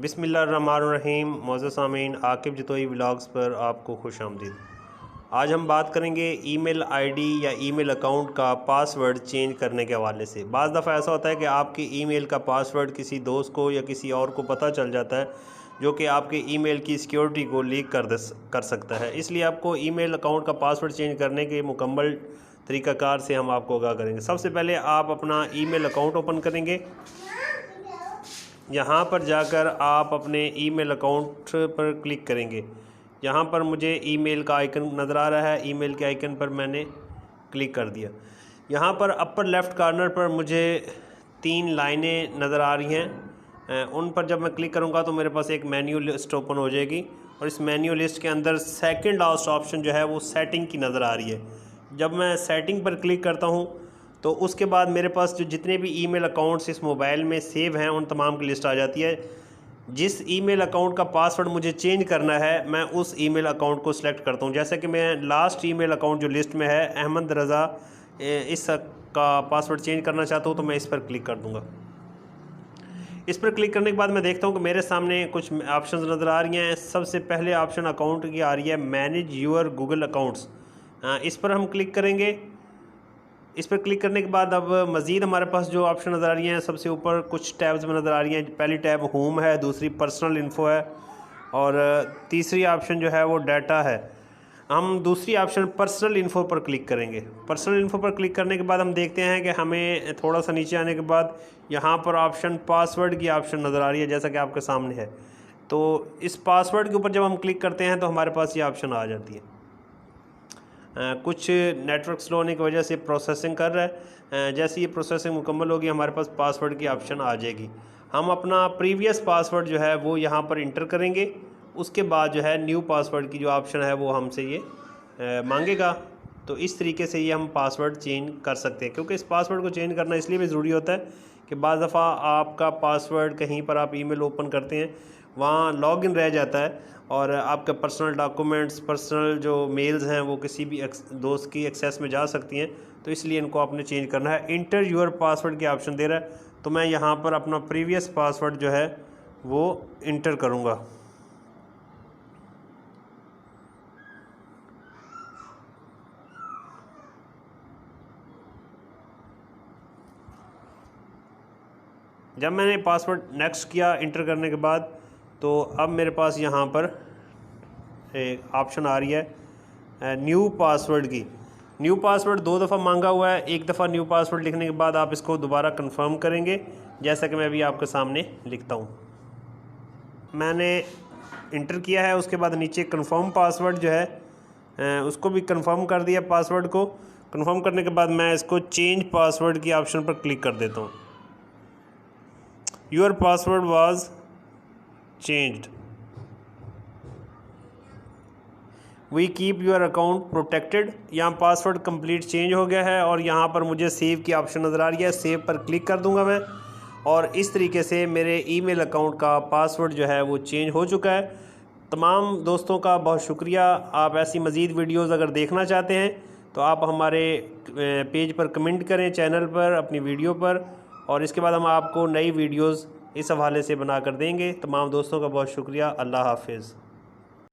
बिस्मिल्लाहिर्रहमानिर्रहीम। मोअज़्ज़ज़ सामीन, आकिब जतोई व्लॉग्स पर आपको खुश आमदीद। आज हम बात करेंगे ईमेल आईडी या ईमेल अकाउंट का पासवर्ड चेंज करने के हवाले से। बाज़ दफ़ा ऐसा होता है कि आपके ईमेल का पासवर्ड किसी दोस्त को या किसी और को पता चल जाता है, जो कि आपके ईमेल की सिक्योरिटी को लीक कर सकता है। इसलिए आपको ईमेल अकाउंट का पासवर्ड चेंज करने के मुकम्मल तरीक़ाकार से हम आपको आगाह करेंगे। सबसे पहले आप अपना ईमेल अकाउंट ओपन करेंगे। यहाँ पर जाकर आप अपने ईमेल अकाउंट पर क्लिक करेंगे। यहाँ पर मुझे ईमेल का आइकन नज़र आ रहा है, ईमेल के आइकन पर मैंने क्लिक कर दिया। यहाँ पर अपर लेफ़्ट कॉर्नर पर मुझे 3 लाइनें नज़र आ रही हैं। उन पर जब मैं क्लिक करूँगा तो मेरे पास एक मेन्यू लिस्ट ओपन हो जाएगी और इस मेन्यू लिस्ट के अंदर सेकंड लास्ट ऑप्शन जो है वो सेटिंग की नज़र आ रही है। जब मैं सेटिंग पर क्लिक करता हूँ तो उसके बाद मेरे पास जो जितने भी ईमेल अकाउंट्स इस मोबाइल में सेव हैं उन तमाम की लिस्ट आ जाती है। जिस ईमेल अकाउंट का पासवर्ड मुझे चेंज करना है, मैं उस ईमेल अकाउंट को सिलेक्ट करता हूं। जैसे कि मैं लास्ट ईमेल अकाउंट जो लिस्ट में है अहमद रज़ा, इस का पासवर्ड चेंज करना चाहता हूं, तो मैं इस पर क्लिक कर दूंगा। इस पर क्लिक करने के बाद मैं देखता हूं कि मेरे सामने कुछ ऑप्शंस नज़र आ रही हैं। सबसे पहले ऑप्शन अकाउंट की आ रही है, मैनेज यूर गूगल अकाउंट्स। इस पर हम क्लिक करेंगे। इस पर क्लिक करने के बाद अब मज़ीद हमारे पास जो ऑप्शन नज़र आ रही हैं, सबसे ऊपर कुछ टैब्स में नज़र आ रही हैं। पहली टैब होम है, दूसरी पर्सनल इन्फो है और तीसरी ऑप्शन जो है वो डाटा है। हम दूसरी ऑप्शन पर्सनल इन्फो पर क्लिक करेंगे। पर्सनल इन्फो पर क्लिक करने के बाद हम देखते हैं कि हमें थोड़ा सा नीचे आने के बाद यहाँ पर ऑप्शन पासवर्ड की ऑप्शन नज़र आ रही है, जैसा कि आपके सामने है। तो इस पासवर्ड के ऊपर जब हम क्लिक करते हैं तो हमारे पास ये ऑप्शन आ जाती है। कुछ नेटवर्क स्लो होने की वजह से प्रोसेसिंग कर रहा है। जैसे ये प्रोसेसिंग मुकम्मल होगी हमारे पास पासवर्ड की ऑप्शन आ जाएगी। हम अपना प्रीवियस पासवर्ड जो है वो यहाँ पर इंटर करेंगे। उसके बाद जो है न्यू पासवर्ड की जो ऑप्शन है वो हमसे ये मांगेगा। तो इस तरीके से ये हम पासवर्ड चेंज कर सकते हैं, क्योंकि इस पासवर्ड को चेंज करना इसलिए भी ज़रूरी होता है कि बाज़ दफ़ा आपका पासवर्ड कहीं पर आप ईमेल ओपन करते हैं, वहाँ लॉगिन रह जाता है और आपके पर्सनल डॉक्यूमेंट्स, पर्सनल जो मेल्स हैं वो किसी भी दोस्त की एक्सेस में जा सकती हैं। तो इसलिए इनको आपने चेंज करना है। इंटर यूर पासवर्ड की ऑप्शन दे रहा है, तो मैं यहाँ पर अपना प्रीवियस पासवर्ड जो है वो इंटर करूँगा। जब मैंने पासवर्ड नेक्स्ट किया इंटर करने के बाद, तो अब मेरे पास यहाँ पर एक ऑप्शन आ रही है न्यू पासवर्ड की। न्यू पासवर्ड 2 दफ़ा मांगा हुआ है। एक दफ़ा न्यू पासवर्ड लिखने के बाद आप इसको दोबारा कंफर्म करेंगे, जैसा कि मैं अभी आपके सामने लिखता हूँ। मैंने इंटर किया है, उसके बाद नीचे कंफर्म पासवर्ड जो है उसको भी कंफर्म कर दिया। पासवर्ड को कंफर्म करने के बाद मैं इसको चेंज पासवर्ड की ऑप्शन पर क्लिक कर देता हूँ। Your password was changed, we keep your account protected. यहाँ पासवर्ड कंप्लीट चेंज हो गया है और यहाँ पर मुझे सेव की ऑप्शन नज़र आ रही है। सेव पर क्लिक कर दूंगा मैं, और इस तरीके से मेरे ईमेल अकाउंट का पासवर्ड जो है वो चेंज हो चुका है। तमाम दोस्तों का बहुत शुक्रिया। आप ऐसी मज़ीद वीडियोज़ अगर देखना चाहते हैं तो आप हमारे पेज पर कमेंट करें, चैनल पर, अपनी वीडियो पर, और इसके बाद हम आपको नई वीडियोज़ इस हवाले से बना कर देंगे। तमाम दोस्तों का बहुत शुक्रिया। अल्लाह हाफिज़।